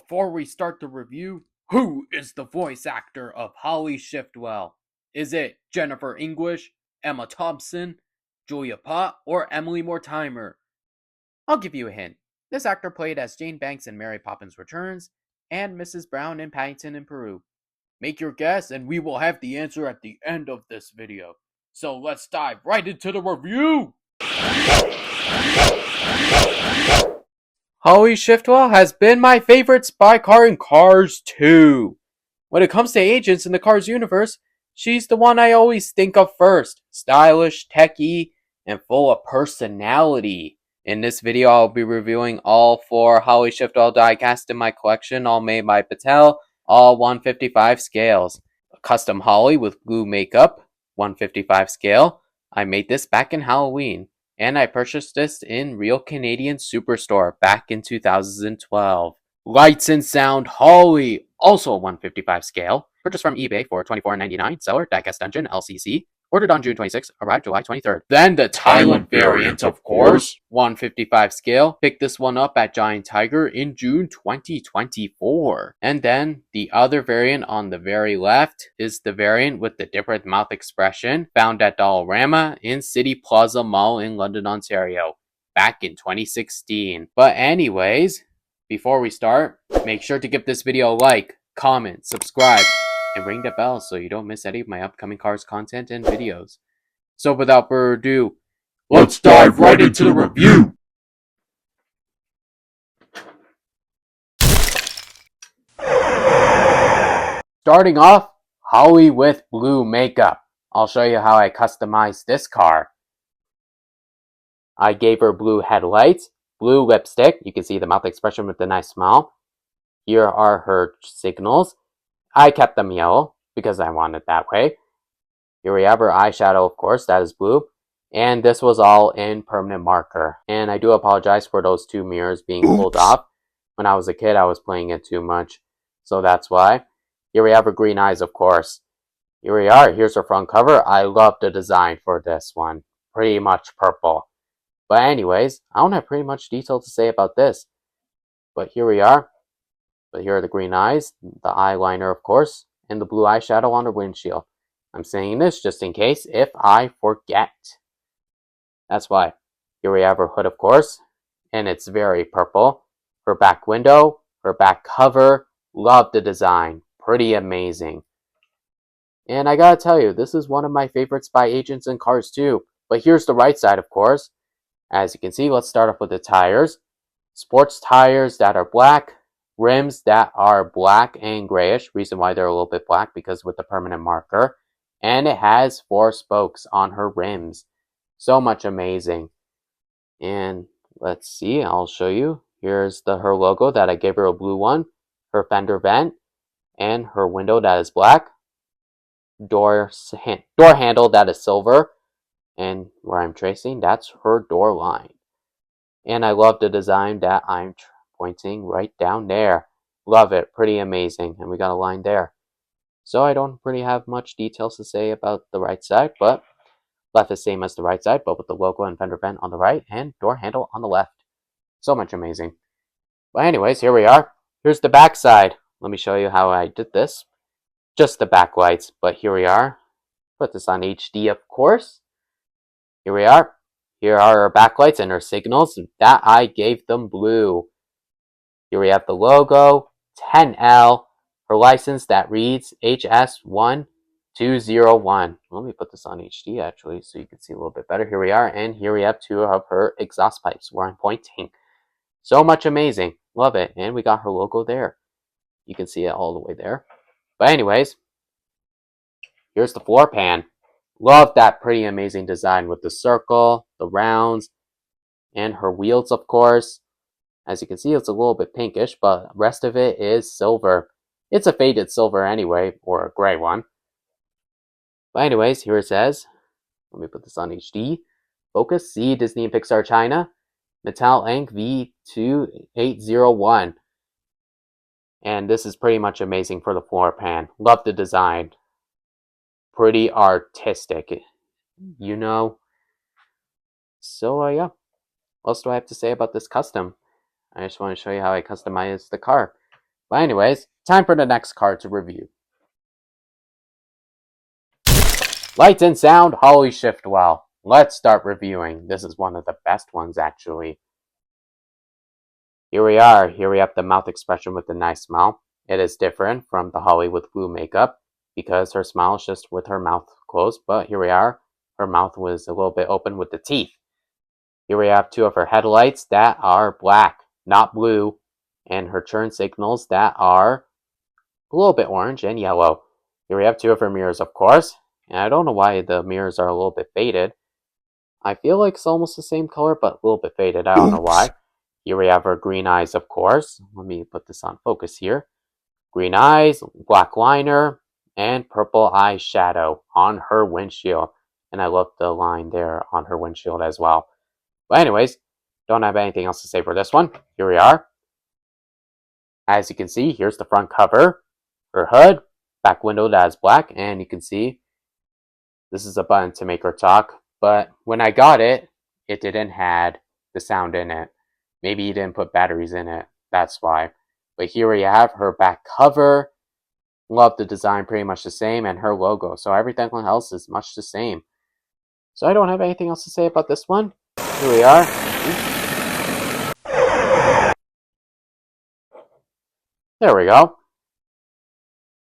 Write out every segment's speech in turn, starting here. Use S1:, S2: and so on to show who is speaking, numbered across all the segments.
S1: Before we start the review, who is the voice actor of Holley Shiftwell? Is it Jennifer English, Emma Thompson, Juliapott, or emilymortimer? I'll give you a hint. This actor played as Jane Banks in Mary Poppins Returns and Mrs. Brown in Paddington in Peru. Make your guess and we will have the answer at the end of this video. So let's dive right into the review! Holley Shiftwell has been my favorite spy car in Cars 2. When it comes to agents in the Cars universe, she's the one I always think of first. Stylish, techy, and full of personality. In this video, I'll be reviewing all 4 Holley Shiftwell diecast in my collection, all made by Mattel, all 155 scales. A custom Holley with blue makeup, 155 scale. I made this back in Halloween. And I purchased this in Real Canadian Superstore back in 2012. Lights and Sound Holley, also 155 scale. Purchased from eBay for $24.99. Seller, Diecast Dungeon, LCC. Ordered on June 26th, arrived July 23rd. Then the Thailand variant, of course. 155 scale. Picked this one up at Giant Tiger in June 2024. And then the other variant on the very left is the variant with the different mouth expression found at Dollarama in City Plaza Mall in London, Ontario, back in 2016. But anyways, before we start, make sure to give this video a like, comment, subscribe, and ring the bell so you don't miss any of my upcoming Cars content and videos. So without further ado, let's dive right into the review! Starting off, Holley with blue makeup. I'll show you how I customized this car. I gave her blue headlights, blue lipstick. You can see the mouth expression with the nice smile. Here are her signals. I kept them yellow because I wanted it that way. Here we have her eyeshadow, of course, that is blue. And this was all in permanent marker. And I do apologize for those 2 mirrors being pulled off. When I was a kid, I was playing it too much. So that's why. Here we have her green eyes, of course. Here we are. Here's her front cover. I love the design for this one. Pretty much purple. But anyways, I don't have pretty much detail to say about this. But here we are. But here are the green eyes, the eyeliner, of course, and the blue eyeshadow on the windshield. I'm saying this just in case if I forget. That's why. Here we have her hood, of course, and it's very purple. Her back window, her back cover, love the design. Pretty amazing. And I gotta tell you, this is one of my favorite spy agents in Cars 2. But here's the right side, of course. As you can see, let's start off with the tires. Sports tires that are black. Rims that are black and grayish. Reason why they're a little bit black because with the permanent marker. And it has 4 spokes on her rims. So much amazing. And let's see, I'll show you. Here's her logo that I gave her a blue one. Her fender vent. And her window that is black. Door handle that is silver. And where I'm tracing, that's her door line. And I love the design that I'm pointing right down there. Love it. Pretty amazing. And we got a line there. So I don't really have much details to say about the right side, but left is same as the right side, but with the logo and fender vent on the right and door handle on the left. So much amazing. But anyways, here we are. Here's the back side. Let me show you how I did this. Just the back lights, but here we are. Put this on HD, of course. Here we are. Here are our backlights and our signals that I gave them blue. Here we have the logo, 10L, her license that reads HS1201. Let me put this on HD actually so you can see a little bit better. Here we are, and here we have 2 of her exhaust pipes where I'm pointing. So much amazing. Love it. And we got her logo there. You can see it all the way there. But anyways, here's the floor pan. Love that pretty amazing design with the circle, the rounds, and her wheels, of course. As you can see, it's a little bit pinkish, but the rest of it is silver. It's a faded silver anyway, or a gray one. But anyways, here it says, let me put this on HD. Focus, C, Disney and Pixar China. Mattel Inc. V2801. And this is pretty much amazing for the floor pan. Love the design. Pretty artistic, you know. So yeah, what else do I have to say about this custom? I just want to show you how I customized the car. But anyways, time for the next card to review. Lights and sound, Holley Shiftwell. Let's start reviewing. This is one of the best ones, actually. Here we are. Here we have the mouth expression with the nice smile. It is different from the Holley with blue makeup because her smile is just with her mouth closed. But here we are. Her mouth was a little bit open with the teeth. Here we have two of her headlights that are black, not blue, and her turn signals that are a little bit orange and yellow. Here we have two of her mirrors, of course, and I don't know why the mirrors are a little bit faded. I feel like it's almost the same color, but a little bit faded. I don't know why. Here we have her green eyes, of course. Let me put this on focus here. Green eyes, black liner, and purple eyeshadow on her windshield. And I love the line there on her windshield as well. But anyways, don't have anything else to say for this one. Here we are. As you can see, here's the front cover. Her hood, back window that is black, and you can see this is a button to make her talk. But when I got it, it didn't have the sound in it. Maybe you didn't put batteries in it. That's why. But here we have her back cover. Love the design, pretty much the same, and her logo. So everything else is much the same. So I don't have anything else to say about this one. Here we are. There we go.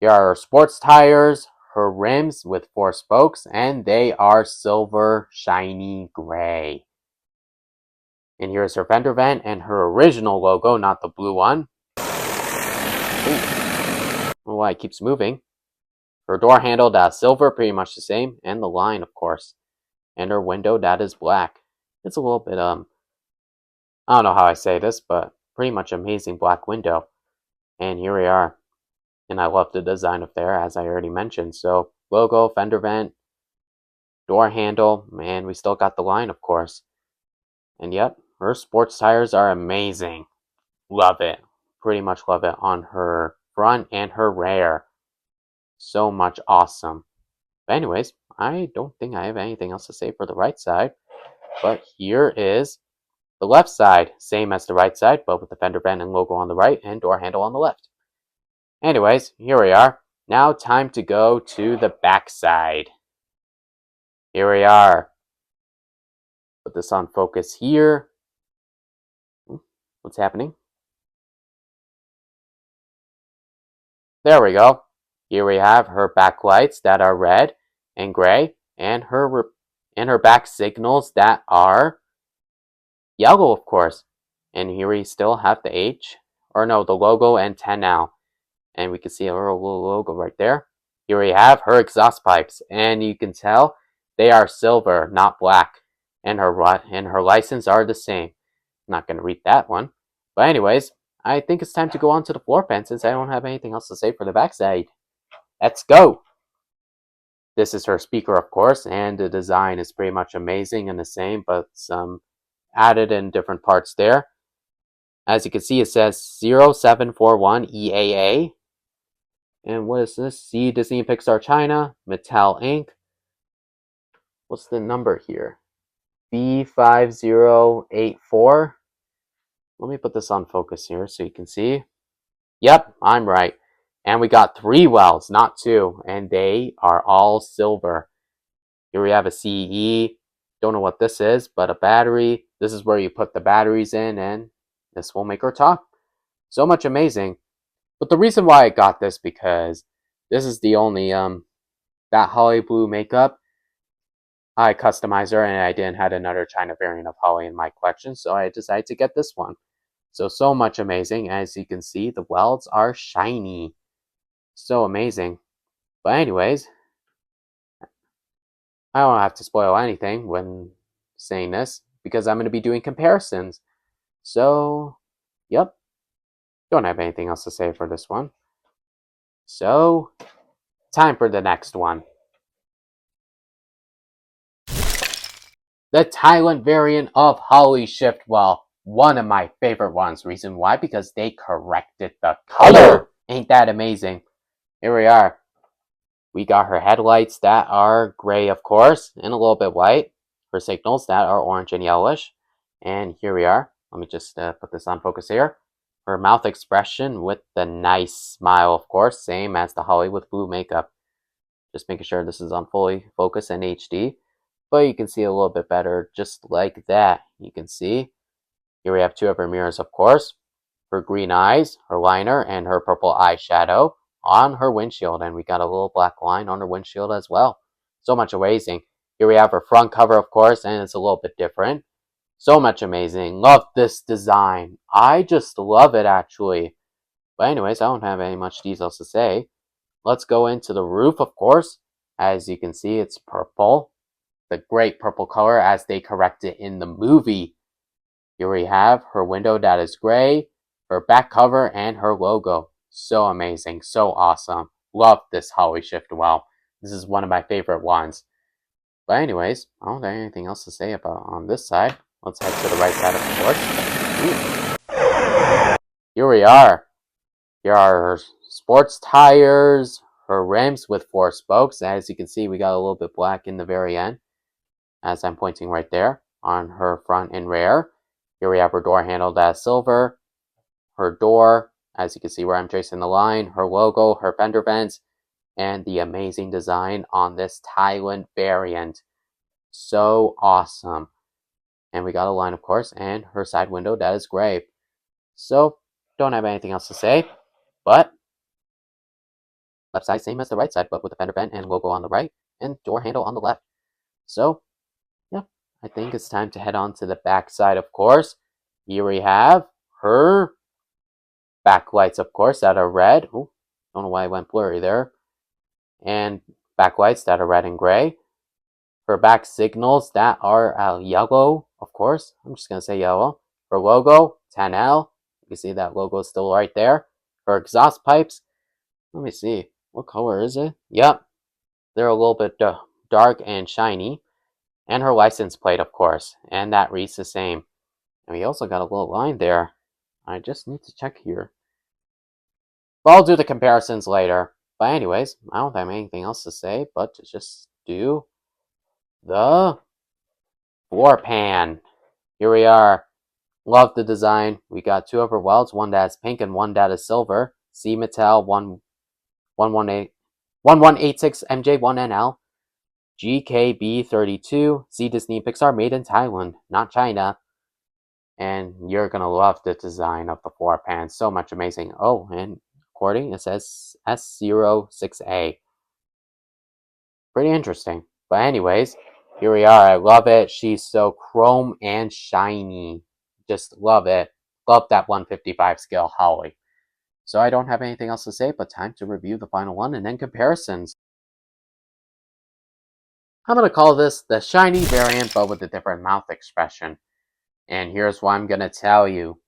S1: Here are her sports tires, her rims with 4 spokes, and they are silver shiny gray. And here's her fender vent and her original logo, not the blue one. Oh, why it keeps moving. Her door handle, that's silver, pretty much the same, and the line, of course. And her window, that is black. It's a little bit, I don't know how I say this, but pretty much amazing black window. And here we are. And I love the design up there, as I already mentioned. So, logo, fender vent, door handle, and we still got the line, of course. And yep, her sports tires are amazing. Love it. Pretty much love it on her front and her rear. So much awesome. But anyways, I don't think I have anything else to say for the right side. But here is the left side. Same as the right side, but with the fender vent and logo on the right and door handle on the left. Anyways, here we are. Now time to go to the back side. Here we are. Put this on focus here. What's happening? There we go. Here we have her backlights that are red and gray, and her back signals that are yellow, of course. And here we still have the H, or no, the logo and 10 now. And we can see her little logo right there. Here we have her exhaust pipes, and you can tell they are silver, not black. And her license are the same. I'm not going to read that one. But anyways, I think it's time to go on to the floor pan since I don't have anything else to say for the backside. Let's go! This is her speaker, of course, and the design is pretty much amazing and the same, but some added in different parts there. As you can see, it says 0741 EAA. And what is this? See Disney and Pixar China, Mattel Inc. What's the number here? B5084. Let me put this on focus here so you can see. Yep, I'm right. And we got 3 wells, not 2. And they are all silver. Here we have a CE. Don't know what this is, but a battery. This is where you put the batteries in, and this will make her talk. So much amazing. But the reason why I got this, because this is the only that Holley blue makeup. I customized her, and I didn't have another China variant of Holley in my collection, so I decided to get this one. So much amazing. As you can see, the welds are shiny. So amazing. But anyways, I don't have to spoil anything when saying this, because I'm going to be doing comparisons. So, yep. Don't have anything else to say for this one. So, time for the next one. The Thailand variant of Holley Shiftwell. One of my favorite ones. Reason why? Because they corrected the color. Ain't that amazing? Here we are. We got her headlights that are gray, of course, and a little bit white. Her signals that are orange and yellowish. And here we are. Let me just put this on focus here. Her mouth expression with the nice smile, of course, same as the Holley with blue makeup. Just making sure this is on fully focus and HD. But you can see a little bit better just like that. You can see. Here we have two of her mirrors, of course. Her green eyes, her liner, and her purple eyeshadow on her windshield. And we got a little black line on her windshield as well. So much amazing. Here we have her front cover, of course, and it's a little bit different. So much amazing. Love this design. I just love it, actually. But anyways, I don't have any much details to say. Let's go into the roof, of course. As you can see, it's purple. The great purple color as they correct it in the movie. Here we have her window that is gray, her back cover, and her logo. So amazing, so awesome. Love this Holley Shiftwell. This is one of my favorite ones. But anyways, I don't have anything else to say about on this side. Let's head to the right side, of course. Here we are. Here are her sports tires, her rims with 4 spokes. As you can see, we got a little bit black in the very end, as I'm pointing right there on her front and rear. Here we have her door handle that's silver, her door, as you can see where I'm tracing the line, her logo, her fender vents, and the amazing design on this Thailand variant. So awesome. And we got a line, of course, and her side window that is gray. So, don't have anything else to say, but left side same as the right side, but with the fender vent and logo on the right, and door handle on the left. So, yeah, I think it's time to head on to the back side, of course. Here we have her backlights, of course, that are red. Ooh, don't know why I went blurry there. And backlights that are red and gray. Her back signals that are yellow, of course. I'm just going to say yellow. Her logo, 10L. You can see that logo is still right there. Her exhaust pipes. Let me see. What color is it? Yep. They're a little bit dark and shiny. And her license plate, of course. And that reads the same. And we also got a little line there. I just need to check here. But I'll do the comparisons later. But anyways, I don't have anything else to say, but to just do the floor pan. Here we are. Love the design. We got 2 of her welds, one that is pink and one that is silver. C Mattel 1186 MJ1NL. GKB32. C Disney Pixar made in Thailand, not China. And you're going to love the design of the floor pan. So much amazing. Oh, and according, it says S06A. Pretty interesting. But anyways, here we are. I love it. She's so chrome and shiny. Just love it. Love that 155 scale Holley. So I don't have anything else to say, but time to review the final one and then comparisons. I'm going to call this the shiny variant, but with a different mouth expression. And here's what I'm going to tell you.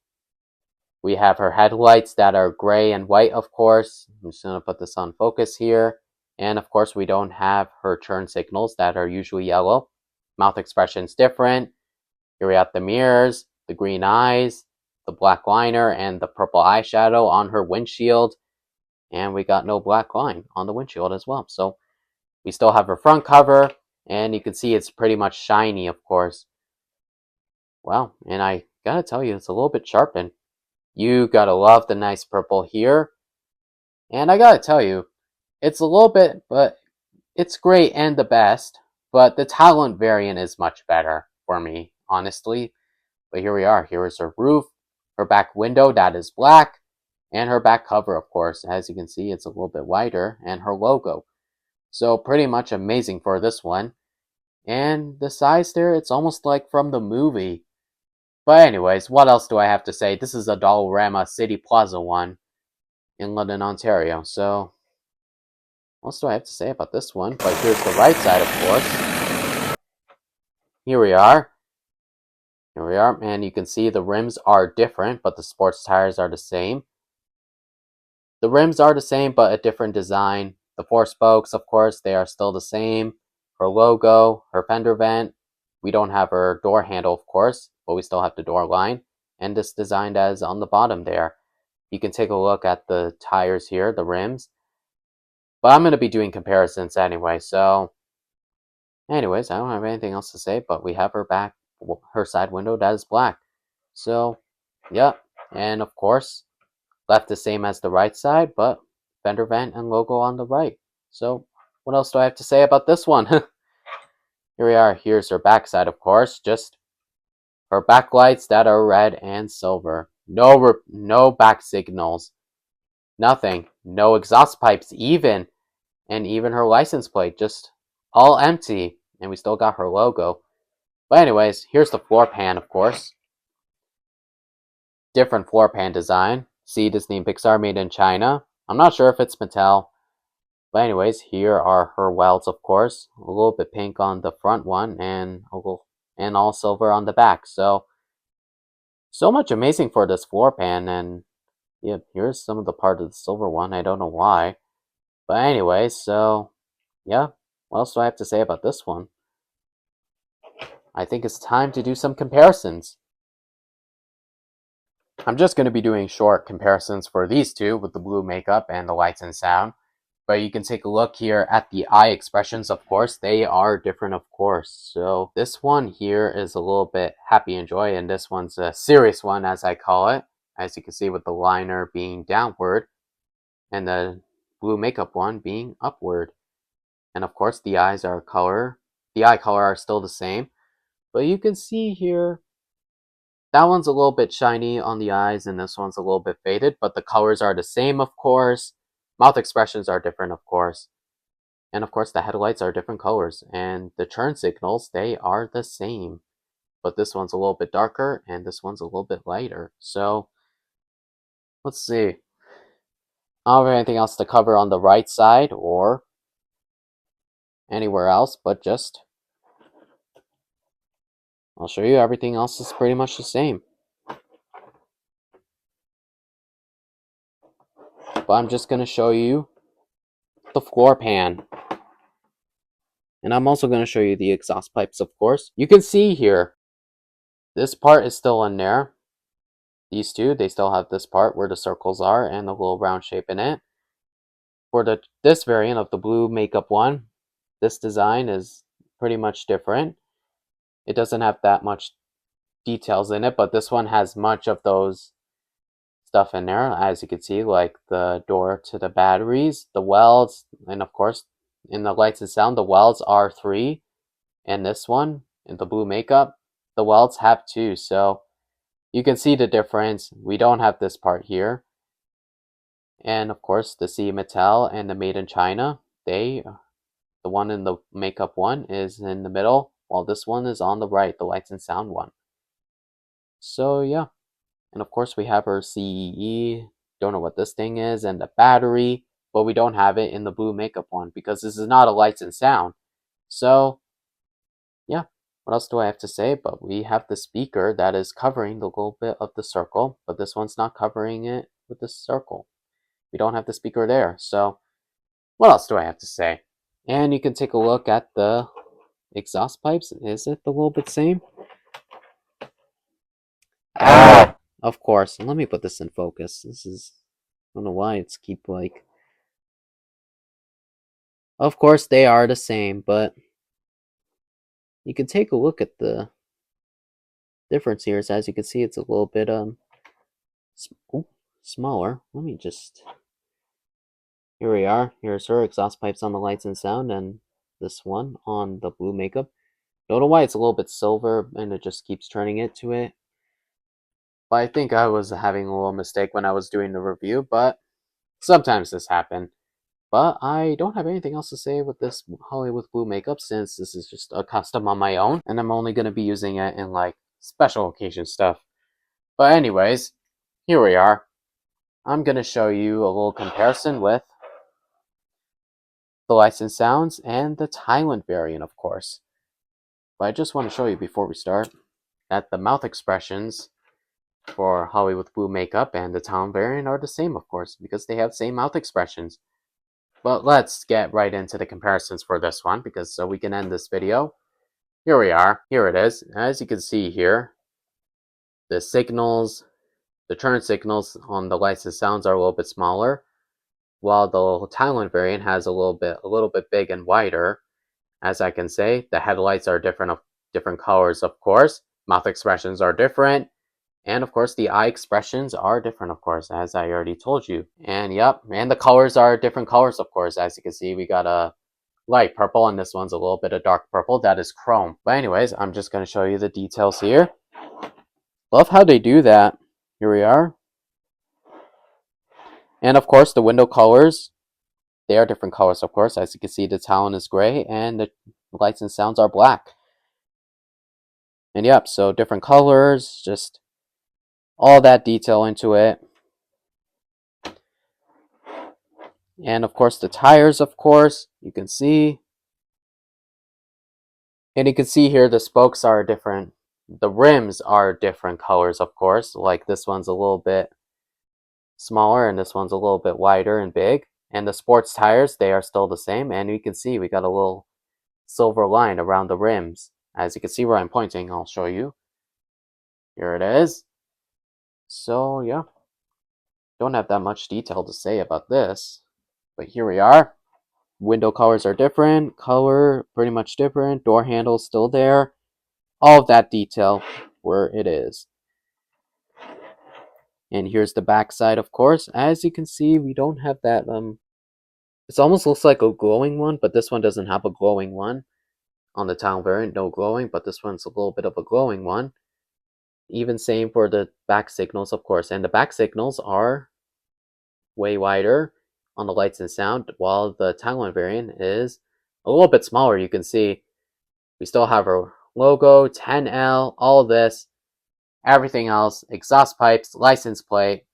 S1: We have her headlights that are gray and white, of course. I'm just going to put this on focus here. And of course, we don't have her turn signals that are usually yellow. Mouth expression's different. Here we have the mirrors, the green eyes, the black liner, and the purple eyeshadow on her windshield. And we got no black line on the windshield as well. So we still have her front cover. And you can see it's pretty much shiny, of course. Wow, and I gotta tell you, it's a little bit sharpened. You gotta love the nice purple here. And I gotta tell you, it's a little bit, but it's great and the best. But the Thailand variant is much better for me, honestly. But here we are. Here is her roof, her back window that is black, and her back cover, of course. As you can see, it's a little bit wider, and her logo. So pretty much amazing for this one. And the size there, it's almost like from the movie. But anyways, what else do I have to say? This is a Dollarama City Plaza one in London, Ontario. So, what else do I have to say about this one? But here's the right side, of course. Here we are. Here we are. And you can see the rims are different, but the sports tires are the same. The rims are the same, but a different design. The 4 spokes, of course, they are still the same. Her logo, her fender vent. We don't have her door handle, of course, but we still have the door line. And this design that is on the bottom there. You can take a look at the tires here, the rims. But I'm going to be doing comparisons anyway, so... Anyways, I don't have anything else to say, but we have her side window that is black. So, yeah, And of course, left the same as the right side, but fender vent and logo on the right. So what else do I have to say about this one? Here we are. Here's her backside, of course. Just her backlights that are red and silver. No back signals. Nothing. No exhaust pipes even. And even her license plate. Just all empty. And we still got her logo. But anyways, here's the floor pan, of course. Different floor pan design. See, Disney and Pixar made in China. I'm not sure if it's Mattel. But anyways, here are her welds, of course. A little bit pink on the front one and all silver on the back. So much amazing for this floor pan. And yeah, here's some of the part of the silver one. I don't know why. But anyways, so yeah. What else do I have to say about this one? I think it's time to do some comparisons. I'm just going to be doing short comparisons for these two with the blue makeup and the lights and sound. But you can take a look here at the eye expressions, of course. They are different, of course. So this one here is a little bit happy and joy, and this one's a serious one, as I call it. As you can see with the liner being downward and the blue makeup one being upward. And of course the eye color are still the same. But you can see here, that one's a little bit shiny on the eyes and this one's a little bit faded, but the colors are the same, of course. Mouth expressions are different, of course. And of course the headlights are different colors. And the turn signals, they are the same. But this one's a little bit darker and this one's a little bit lighter. So, let's see. I don't have anything else to cover on the right side or anywhere else, but just I'll show you everything else is pretty much the same. But I'm just going to show you the floor pan. And I'm also going to show you the exhaust pipes, of course. You can see here, this part is still in there. These two, they still have this part where the circles are and the little round shape in it. For this variant of the blue makeup one, this design is pretty much different. It doesn't have that much details in it, but this one has much of those stuff in there, as you can see, like the door to the batteries, the welds, and of course in the lights and sound, the welds are 3, and this one in the blue makeup, the welds have 2. So you can see the difference. We don't have this part here. And of course the C Mattel and the made in China, the one in the makeup one is in the middle, while this one is on the right, the lights and sound one. So yeah. And of course we have our CEE, don't know what this thing is, and the battery, but we don't have it in the blue makeup one because this is not a lights and sound. So yeah, what else do I have to say? But we have the speaker that is covering the little bit of the circle, but this one's not covering it with the circle. We don't have the speaker there. So what else do I have to say? And you can take a look at the exhaust pipes. Is it a little bit same? Of course. Let me put this in focus. This is, I don't know why it's keep like. Of course they are the same, but you can take a look at the difference here. So as you can see, it's a little bit smaller. Let me just. Here we are. Here's her exhaust pipes on the lights and sound, and this one on the blue makeup. Don't know why it's a little bit silver, and it just keeps turning it to it. But I think I was having a little mistake when I was doing the review, but sometimes this happens. But I don't have anything else to say with this Holley with blue makeup since this is just a custom on my own, and I'm only going to be using it in like special occasion stuff. But anyways, here we are. I'm going to show you a little comparison with the lights and sounds and the Thailand variant, of course. But I just want to show you before we start that the mouth expressions for Holley with blue makeup and the Thailand variant are the same, of course, because they have the same mouth expressions. But let's get right into the comparisons for this one, because so we can end this video. Here we are. Here it is. As you can see here, the signals, the turn signals on the lights and sounds are a little bit smaller, while the Thailand variant has a little bit big and wider. As I can say, the headlights are different colors, of course. Mouth expressions are different. And of course, the eye expressions are different, of course, as I already told you. And yep, and the colors are different colors, of course. As you can see, we got a light purple, and this one's a little bit of dark purple. That is chrome. But anyways, I'm just going to show you the details here. Love how they do that. Here we are. And of course, the window colors, they are different colors, of course. As you can see, the Talon is gray, and the lights and sounds are black. And yep, so different colors, just all that detail into it. And of course, the tires, of course, you can see. And you can see here the spokes are different. The rims are different colors, of course. Like this one's a little bit smaller, and this one's a little bit wider and big. And the sports tires, they are still the same. And you can see we got a little silver line around the rims. As you can see where I'm pointing, I'll show you. Here it is. So yeah, don't have that much detail to say about this, but here we are. Window colors are different, color pretty much different, door handles still there, all of that detail where it is. And here's the back side, of course. As you can see, we don't have that it almost looks like a glowing one, but this one doesn't have a glowing one. On the Talon variant, no glowing, but this one's a little bit of a glowing one. Even same for the back signals, of course, and the back signals are way wider on the lights and sound, while the Thailand variant is a little bit smaller. You can see we still have our logo, 10L, all this, everything else, exhaust pipes, license plate,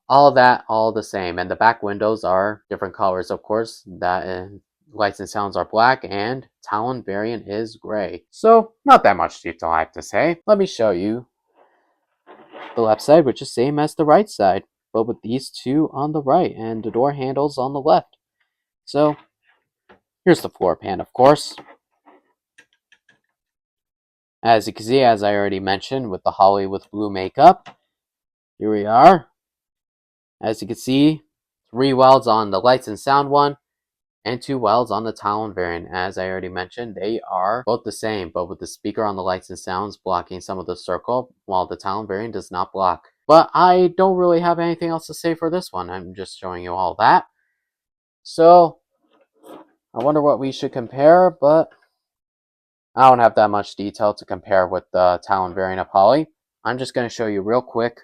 S1: all that, all the same. And the back windows are different colors, of course. That lights and sounds are black, and Talon variant is gray. So not that much detail I have to say. Let me show you the left side, which is same as the right side, but with these two on the right and the door handles on the left. So here's the floor pan, of course. As you can see, as I already mentioned, with the Holley with blue makeup, here we are. As you can see, 3 welds on the lights and sound one, and 2 welds on the Talon variant. As I already mentioned, they are both the same, but with the speaker on the lights and sounds blocking some of the circle, while the Talon variant does not block. But I don't really have anything else to say for this one. I'm just showing you all that. So I wonder what we should compare, but I don't have that much detail to compare with the Talon variant of Holley. I'm just going to show you real quick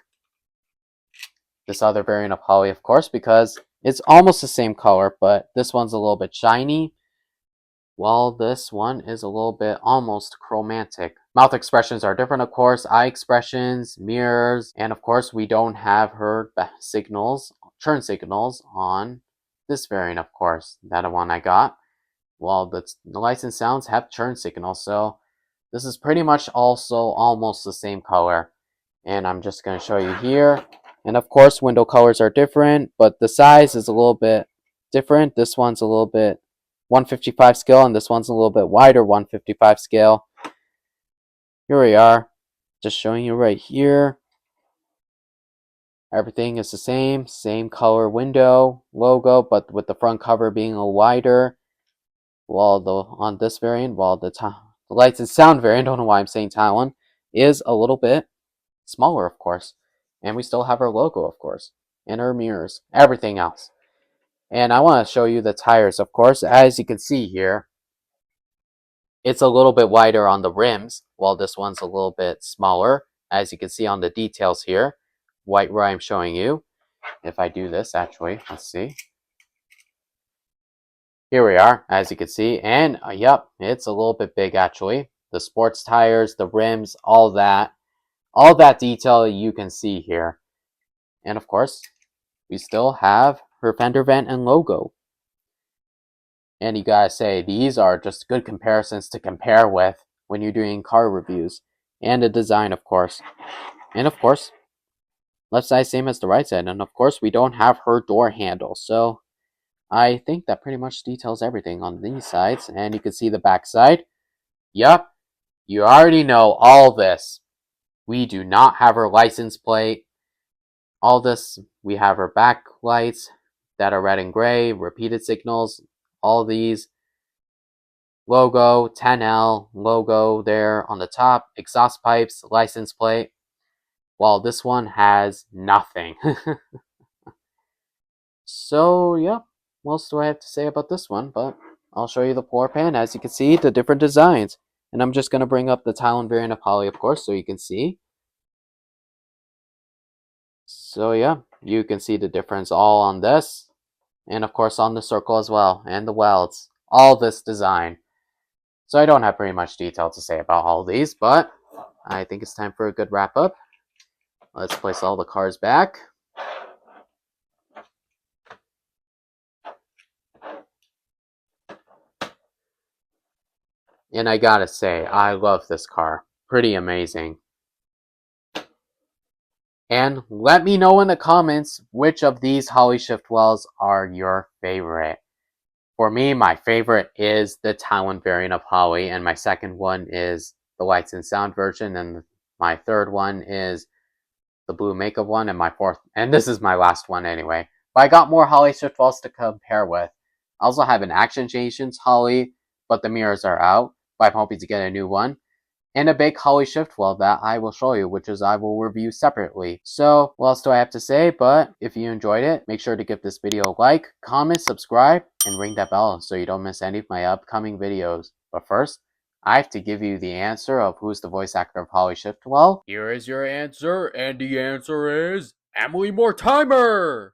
S1: this other variant of Holley, of course, because it's almost the same color, but this one's a little bit shiny, while this one is a little bit almost chromatic. Mouth expressions are different, of course, eye expressions, mirrors, and of course we don't have her signals, turn signals on this variant, of course, that one I got. Well, the lights and sounds have turn signals, so this is pretty much also almost the same color. And I'm just going to show you here. And of course, window colors are different, but the size is a little bit different. This one's a little bit 155 scale, and this one's a little bit wider 155 scale. Here we are, just showing you right here. Everything is the same color window, logo, but with the front cover being a little wider. While on this variant, while the lights and sound variant, I don't know why I'm saying Talon, is a little bit smaller, of course. And we still have our logo, of course, and our mirrors, everything else. And I want to show you the tires, of course. As you can see here, it's a little bit wider on the rims, while this one's a little bit smaller. As you can see on the details here, white where I'm showing you. If I do this, actually, let's see. Here we are, as you can see, and yep, it's a little bit big actually. The sports tires, the rims, all that detail you can see here. And of course, we still have her fender vent and logo. And you gotta say, these are just good comparisons to compare with when you're doing car reviews. And the design, of course. And of course, left side same as the right side. And of course, we don't have her door handle, so I think that pretty much details everything on these sides. And you can see the back side. Yup, you already know all this. We do not have her license plate. All this, we have her back lights that are red and gray, repeated signals, all these. Logo, 10L, logo there on the top, exhaust pipes, license plate. while this one has nothing. So, yeah, what else do I have to say about this one? But I'll show you the floor pan. As you can see, the different designs. And I'm just going to bring up the Thailand variant of Holley, of course, so you can see. So, yeah, you can see the difference all on this. And, of course, on the circle as well. And the welds. All this design. So I don't have pretty much detail to say about all these, but I think it's time for a good wrap up. Let's place all the cars back. And I gotta say, I love this car. Pretty amazing. And let me know in the comments which of these Holley Shiftwells are your favorite. For me, my favorite is the Thailand variant of Holley, and my second one is the Lights and Sound version, and my third one is the blue makeup one, and my fourth, and this is my last one anyway. But I got more Holley Shiftwells to compare with. I also have an Action Stations Holley, but the mirrors are out, but I'm hoping to get a new one. And a big Holley Shiftwell that I will show you, which is I will review separately. So, what else do I have to say? But if you enjoyed it, make sure to give this video a like, comment, subscribe, and ring that bell so you don't miss any of my upcoming videos. But first, I have to give you the answer of who's the voice actor of Holley Shiftwell. Here is your answer, and the answer is emilymortimer!